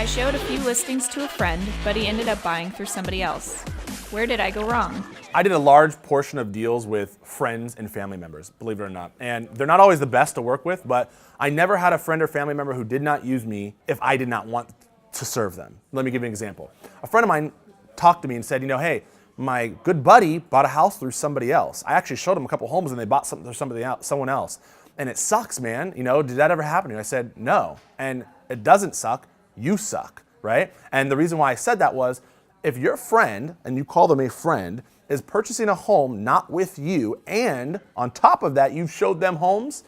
I showed a few listings to a friend, but he ended up buying through somebody else. Where did I go wrong? I did a large portion of deals with friends and family members, believe it or not. And they're not always the best to work with, but I never had a friend or family member who did not use me if I did not want to serve them. Let me give you an example. A friend of mine talked to me and said, hey, my good buddy bought a house through somebody else. I actually showed him a couple homes and they bought something through someone else. And it sucks, man. Did that ever happen to you? I said, no. And it doesn't suck, you suck, right? And the reason why I said that was, if your friend, and you call them a friend, is purchasing a home not with you, and on top of that, you've showed them homes,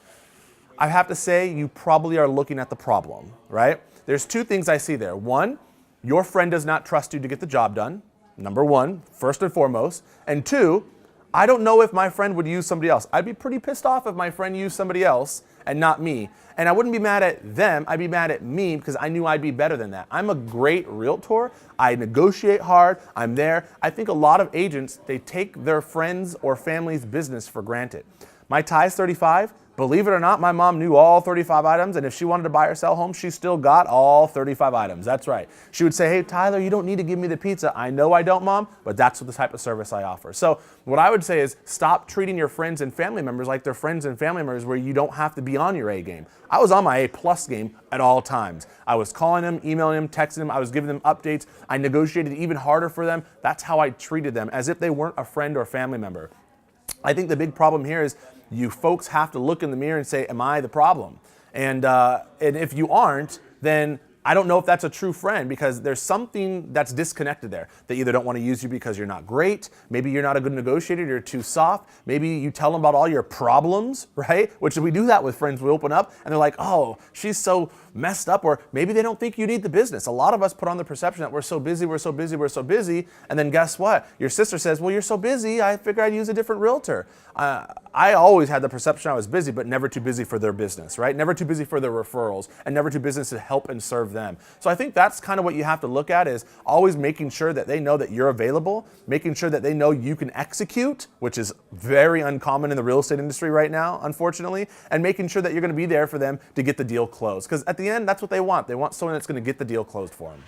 I have to say you probably are looking at the problem, right? There's two things I see there. One, your friend does not trust you to get the job done. Number one, first and foremost. And two, I don't know if my friend would use somebody else. I'd be pretty pissed off if my friend used somebody else and not me. And I wouldn't be mad at them, I'd be mad at me because I knew I'd be better than that. I'm a great realtor. I negotiate hard, I'm there. I think a lot of agents, they take their friends or family's business for granted. My tie's 35. Believe it or not, my mom knew all 35 items, and if she wanted to buy or sell home, she still got all 35 items. That's right. She would say, hey, Tyler, you don't need to give me the pizza. I know I don't, Mom, but that's the type of service I offer. So what I would say is stop treating your friends and family members like they're friends and family members where you don't have to be on your A game. I was on my A+ game at all times. I was calling them, emailing them, texting them. I was giving them updates. I negotiated even harder for them. That's how I treated them, as if they weren't a friend or family member. I think the big problem here is you folks have to look in the mirror and say, am I the problem? And if you aren't, then I don't know if that's a true friend, because there's something that's disconnected there. They either don't want to use you because you're not great. Maybe you're not a good negotiator, you're too soft. Maybe you tell them about all your problems, right? Which we do that with friends. We open up and they're like, oh, she's so messed up. Or maybe they don't think you need the business. A lot of us put on the perception that we're so busy, we're so busy, we're so busy. And then guess what? Your sister says, well, you're so busy, I figured I'd use a different realtor. I always had the perception I was busy, but never too busy for their business, right? Never too busy for their referrals, and never too busy to help and serve them. So I think that's kind of what you have to look at, is always making sure that they know that you're available, making sure that they know you can execute, which is very uncommon in the real estate industry right now, unfortunately, and making sure that you're going to be there for them to get the deal closed. Because at the end, that's what they want. They want someone that's going to get the deal closed for them.